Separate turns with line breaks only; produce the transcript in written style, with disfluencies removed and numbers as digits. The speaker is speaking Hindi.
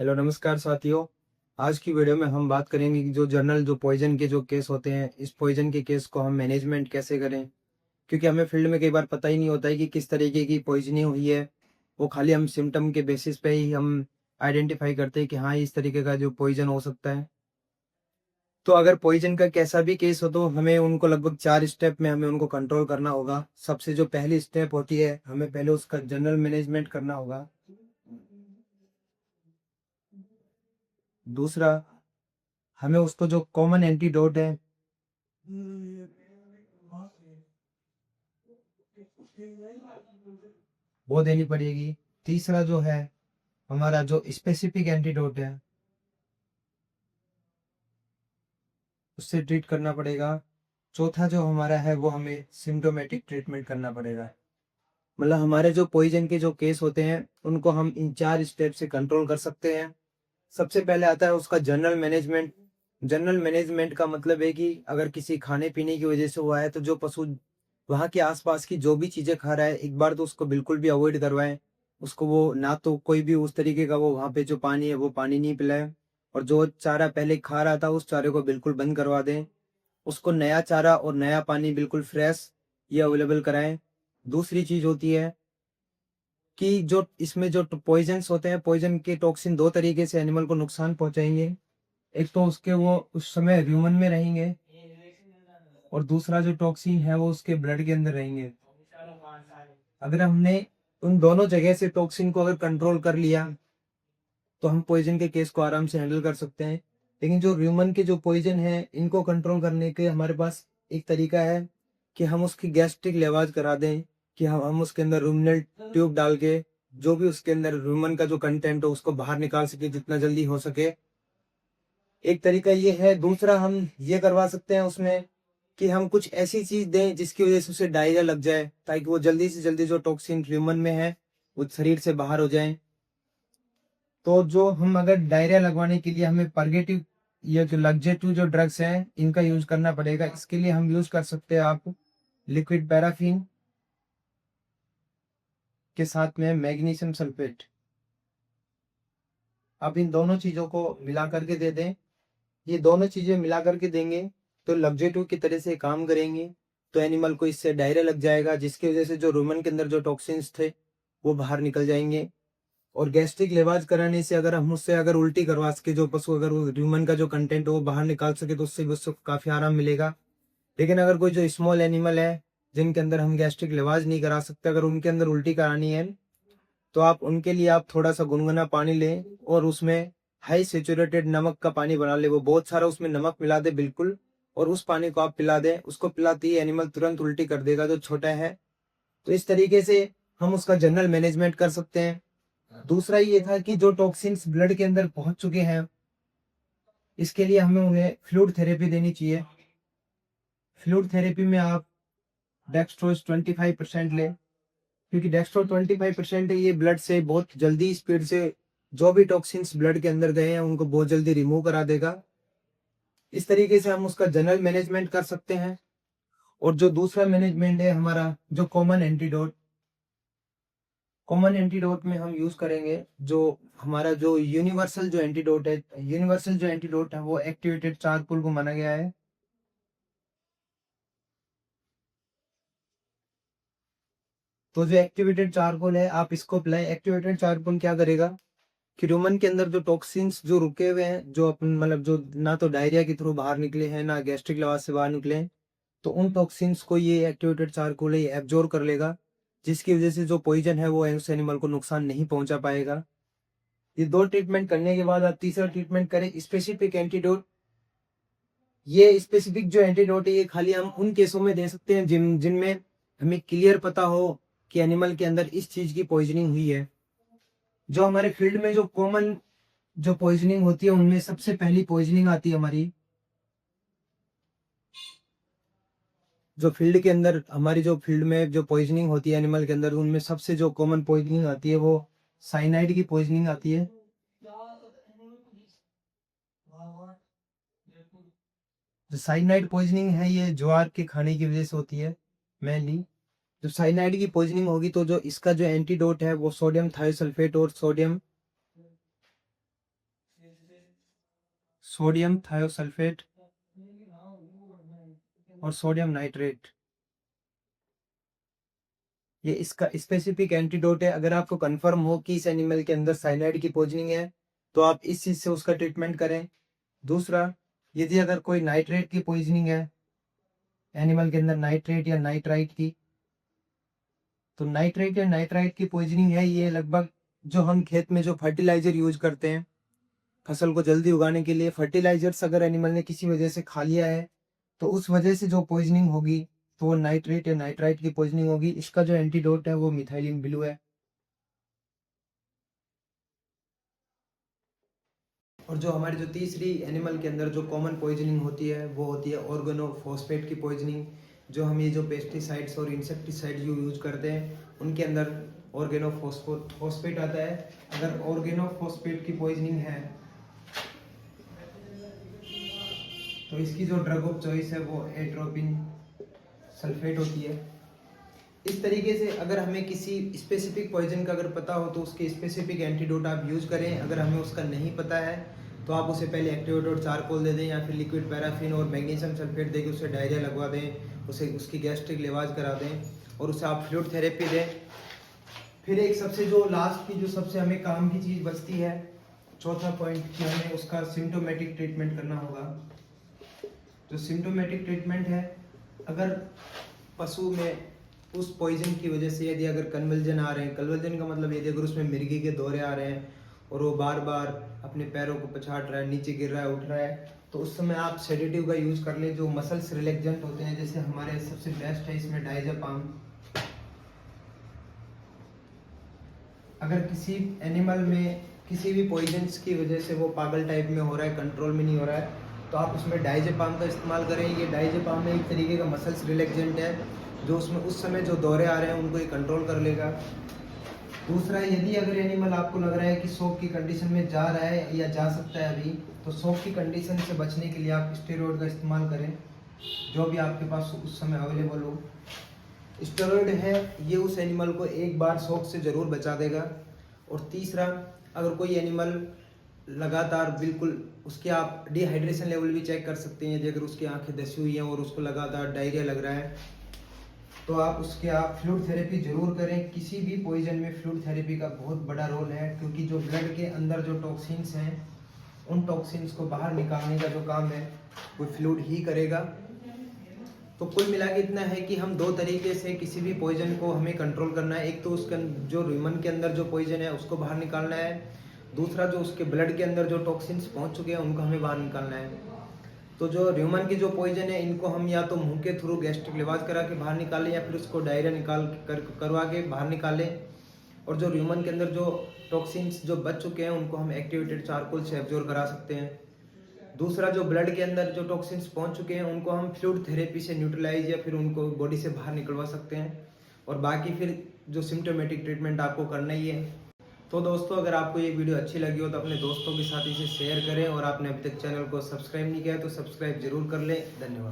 हेलो नमस्कार साथियों। आज की वीडियो में हम बात करेंगे कि जो जनरल जो पॉइजन के जो केस होते हैं, इस पॉइजन के केस को हम मैनेजमेंट कैसे करें। क्योंकि हमें फील्ड में कई बार पता ही नहीं होता है कि किस तरीके की पॉइजनिंग हुई है। वो खाली हम सिम्टम के बेसिस पे ही हम आइडेंटिफाई करते हैं कि हाँ, इस तरीके का जो पॉइजन हो सकता है। तो अगर पॉइजन का कैसा भी केस हो तो हमें उनको लगभग 4 स्टेप में हमें उनको कंट्रोल करना होगा। सबसे जो पहली स्टेप होती है, हमें पहले उसका जनरल मैनेजमेंट करना होगा। दूसरा, हमें उसको जो कॉमन एंटीडोट है वो देनी पड़ेगी। तीसरा जो है, हमारा जो स्पेसिफिक एंटीडोट है उससे ट्रीट करना पड़ेगा। चौथा जो हमारा है वो हमें सिम्टोमेटिक ट्रीटमेंट करना पड़ेगा। मतलब हमारे जो पॉइजन के जो केस होते हैं उनको हम इन 4 स्टेप से कंट्रोल कर सकते हैं। सबसे पहले आता है उसका जनरल मैनेजमेंट। जनरल मैनेजमेंट का मतलब है कि अगर किसी खाने पीने की वजह से हुआ है तो जो पशु वहाँ के आसपास की जो भी चीजें खा रहा है, एक बार तो उसको बिल्कुल भी अवॉइड करवाएं। उसको वो ना तो कोई भी उस तरीके का वो वहाँ पे जो पानी है वो पानी नहीं पिलाए, और जो चारा पहले खा रहा था उस चारे को बिल्कुल बंद करवा दें। उसको नया चारा और नया पानी बिल्कुल फ्रेश ये अवेलेबल कराएं। दूसरी चीज होती है कि जो इसमें जो पॉइजन्स होते हैं, पॉइजन के टॉक्सिन दो तरीके से एनिमल को नुकसान पहुंचाएंगे। एक तो उसके वो उस समय ह्यूमन में रहेंगे, और दूसरा जो टॉक्सिन है वो उसके ब्लड के अंदर रहेंगे। अगर हमने उन दोनों जगह से टॉक्सिन को अगर कंट्रोल कर लिया तो हम पॉइजन के केस को आराम से हैंडल कर सकते हैं। लेकिन जो ह्यूमन के जो पॉइजन है इनको कंट्रोल करने के हमारे पास एक तरीका है कि हम उसकी गैस्ट्रिक लेवाज करा दें, कि हम उसके अंदर रूमिनल ट्यूब डाल के जो भी उसके अंदर ह्यूमन का जो कंटेंट हो उसको बाहर निकाल सके जितना जल्दी हो सके। एक तरीका ये है। दूसरा, हम ये करवा सकते हैं उसमें कि हम कुछ ऐसी चीज दें जिसकी वजह से उसे डायरिया लग जाए, ताकि वो जल्दी से जल्दी जो टॉक्सिन ह्यूमन में है वो शरीर से बाहर हो जाए। तो जो हम अगर डायरिया लगवाने के लिए हमें परगेटिव, ये जो लग्जेटिव जो ड्रग्स हैं इनका यूज करना पड़ेगा। इसके लिए हम यूज कर सकते हैं आप लिक्विड पैराफिन के साथ में मैग्नीशियम सल्फेट। आप इन दोनों चीजों को मिला करके दे दें। ये दोनों चीजें मिला करके देंगे तो लग्जेटिव की तरह से काम करेंगे। तो एनिमल को इससे डायरिया लग जाएगा, जिसकी वजह से जो रूमन के अंदर जो टॉक्सिन्स थे वो बाहर निकल जाएंगे। और गैस्ट्रिक लेवाज कराने से अगर हम उससे अगर उल्टी करवा सके जो पशु, अगर वो ह्यूमन का जो कंटेंट है वो बाहर निकाल सके तो उससे भी उसको काफी आराम मिलेगा। लेकिन अगर कोई जो स्मॉल एनिमल है जिनके अंदर हम गैस्ट्रिक लेवाज नहीं करा सकते, अगर उनके अंदर उल्टी करानी है तो आप उनके लिए आप थोड़ा सा गुनगुना पानी लें और उसमें हाई सेचुरेटेड नमक का पानी बना ले। वो बहुत सारा उसमें नमक मिला दे बिल्कुल, और उस पानी को आप पिला दें। उसको पिलाते ही एनिमल तुरंत उल्टी कर देगा जो छोटा है। तो इस तरीके से हम उसका जनरल मैनेजमेंट कर सकते हैं। दूसरा ये था कि जो टॉक्सिन्स ब्लड के अंदर पहुंच चुके हैं इसके लिए हमें उन्हें फ्लूइड थेरेपी देनी चाहिए। फ्लूइड थेरेपी में आप डेक्सट्रोज 25% लें, क्योंकि डेक्सट्रो 25% है, ये ब्लड से बहुत जल्दी स्पीड से जो भी टॉक्सिन्स ब्लड के अंदर गए हैं उनको बहुत जल्दी रिमूव करा देगा। इस तरीके से हम उसका जनरल मैनेजमेंट कर सकते हैं। और जो दूसरा मैनेजमेंट है हमारा, जो कॉमन एंटीडोट में हम यूज करेंगे जो हमारा जो यूनिवर्सल जो एंटीडोट है। यूनिवर्सल जो एंटीडोट है वो एक्टिवेटेड चारकोल को माना गया है। तो जो एक्टिवेटेड चारकोल है आप इसको पिलाएं। एक्टिवेटेड चारकोल क्या करेगा कि ह्यूमन के अंदर जो टॉक्सिन्स जो रुके हुए हैं, जो अपन मतलब जो ना तो डायरिया के थ्रू बाहर निकले हैं ना गैस्ट्रिक लवाज से बाहर निकले हैं, तो उन टॉक्सिन्स को ये एक्टिवेटेड चारकोल ये एब्जॉर्ब कर लेगा, जिसकी वजह से जो पॉइजन है वो उस एनिमल को नुकसान नहीं पहुंचा पाएगा। ये दो ट्रीटमेंट करने के बाद आप तीसरा ट्रीटमेंट करें स्पेसिफिक एंटीडोट। ये स्पेसिफिक जो एंटीडोट है ये खाली हम उन केसों में दे सकते हैं जिनमें हमें क्लियर पता हो कि एनिमल के अंदर इस चीज की पॉइजनिंग हुई है। जो हमारे फील्ड में जो कॉमन जो पॉइजनिंग होती है उनमें सबसे पहली पॉइजनिंग आती है हमारी, जो फील्ड के अंदर हमारी जो फील्ड में जो पॉइजनिंग होती है एनिमल के अंदर, उनमें सबसे जो कॉमन पॉइजनिंग आती है वो साइनाइड की पॉइजनिंग आती है। जो साइनाइड पॉइजनिंग है ये ज्वार के खाने की वजह से होती है मेनली। जो साइनाइड की पॉइजनिंग होगी तो जो इसका जो एंटीडोट है वो सोडियम थायोसल्फेट और सोडियम सोडियम थायोसल्फेट और सोडियम नाइट्रेट। ये इसका स्पेसिफिक एंटीडोट है। अगर आपको कंफर्म हो कि इस एनिमल के अंदर साइनाइड की पॉइजनिंग है तो आप इस चीज से उसका ट्रीटमेंट करें। दूसरा, यदि अगर कोई नाइट्रेट की पॉइजनिंग है एनिमल के अंदर, नाइट्रेट या नाइट्राइट की, तो नाइट्रेट या नाइट्राइट की पॉइजनिंग है, ये लगभग जो हम खेत में जो फर्टिलाइजर यूज करते हैं फसल को जल्दी उगाने के लिए, फर्टिलाइजर्स अगर एनिमल ने किसी वजह से खा लिया है तो उस वजह से जो पॉइजनिंग होगी तो वो नाइट्रेट या नाइट्राइट की पॉइजनिंग होगी। इसका जो एंटीडोट है वो मिथाइलिन ब्लू है। और जो हमारी जो तीसरी एनिमल के अंदर जो कॉमन पॉइजनिंग होती है वो होती है ऑर्गेनोफॉस्फेट की पॉइजनिंग। जो हम ये जो पेस्टिसाइड्स और इंसेक्टिसाइड जो यूज करते हैं उनके अंदर ऑर्गेनोफॉस्फेट आता है। अगर ऑर्गेनोफॉस्फेट की पॉइजनिंग है तो इसकी जो ड्रग ऑफ चॉइस है वो एट्रोपिन सल्फेट होती है। इस तरीके से अगर हमें किसी स्पेसिफिक पॉइजन का अगर पता हो तो उसके स्पेसिफिक एंटीडोट आप यूज करें। अगर हमें उसका नहीं पता है तो आप उसे पहले एक्टिवेटेड चारकोल दे दें या फिर लिक्विड पैराफिन और मैग्नीशियम सल्फेट देकर उसे डायरिया लगवा दें, उसे उसकी गैस्ट्रिक लेवाज करा दें और उसे आप फ्लूइड थेरेपी दें। फिर एक सबसे जो लास्ट की जो सबसे हमें काम की चीज़ बचती है, चौथा पॉइंट, कि हमें उसका सिम्टोमेटिक ट्रीटमेंट करना होगा। जो सिम्टोमेटिक ट्रीटमेंट है, अगर पशु में उस पॉइजन की वजह से यदि अगर कन्वल्जन आ रहे हैं, कन्वल्जन का मतलब यदि अगर उसमें मिर्गी के दौरे आ रहे हैं और वो बार बार अपने पैरों को पछाड़ रहा है, नीचे गिर रहा है, उठ रहा है, तो उस समय आप सेडेटिव का यूज़ कर लें जो मसल्स रिलैक्सेंट होते हैं। जैसे हमारे सबसे बेस्ट है इसमें डायज़ेपाम। अगर किसी एनिमल में किसी भी पॉइजन्स की वजह से वो पागल टाइप में हो रहा है, कंट्रोल में नहीं हो रहा है, तो आप उसमें डायज़ेपाम का इस्तेमाल करें। ये डायज़ेपाम एक तरीके का मसल्स रिलैक्सेंट है जो उसमें उस समय जो दौरे आ रहे हैं उनको ये कंट्रोल कर लेगा। दूसरा, यदि अगर एनिमल आपको लग रहा है कि शॉक की कंडीशन में जा रहा है या जा सकता है अभी, तो शॉक की कंडीशन से बचने के लिए आप स्टेरॉइड का इस्तेमाल करें जो भी आपके पास उस समय अवेलेबल हो। स्टेरॉइड है ये उस एनिमल को एक बार शॉक से ज़रूर बचा देगा। और तीसरा, अगर कोई एनिमल लगातार बिल्कुल, उसके आप डिहाइड्रेशन लेवल भी चेक कर सकते हैं। यदि अगर उसकी आंखें धसी हुई हैं और उसको लगातार डायरिया लग रहा है तो आप फ्लूइड थेरेपी जरूर करें। किसी भी पॉइजन में फ्लूइड थेरेपी का बहुत बड़ा रोल है, क्योंकि जो ब्लड के अंदर जो टॉक्सिन्स हैं उन टॉक्सिन्स को बाहर निकालने का जो काम है वो फ्लूइड ही करेगा। तो कुल मिला के इतना है कि हम दो तरीके से किसी भी पॉइजन को हमें कंट्रोल करना है। एक तो उसके जो ह्यूमन के अंदर जो पॉइजन है उसको बाहर निकालना है। दूसरा, जो उसके ब्लड के अंदर जो टॉक्सिन्स पहुंच चुके हैं उनको हमें बाहर निकालना है। तो जो ह्यूमन की जो पॉइजन है इनको हम या तो मुंह के थ्रू गैस्ट्रिक लिवाज करा के बाहर निकालें या फिर उसको डायरिया करवा के बाहर निकालें। और जो ह्यूमन के अंदर जो टॉक्सिन्स जो बच चुके हैं उनको हम एक्टिवेटेड चारकोल से एब्जॉर्ब करा सकते हैं। दूसरा, जो ब्लड के अंदर जो टॉक्सिन्स पहुंच चुके हैं उनको हम फ्लूइड थेरेपी से न्यूट्रलाइज या फिर उनको बॉडी से बाहर निकलवा सकते हैं। और बाकी फिर जो सिम्टोमेटिक ट्रीटमेंट आपको करना ही है। तो दोस्तों, अगर आपको ये वीडियो अच्छी लगी हो तो अपने दोस्तों के साथ इसे शेयर करें और आपने अभी तक चैनल को सब्सक्राइब नहीं किया है तो सब्सक्राइब जरूर कर लें। धन्यवाद।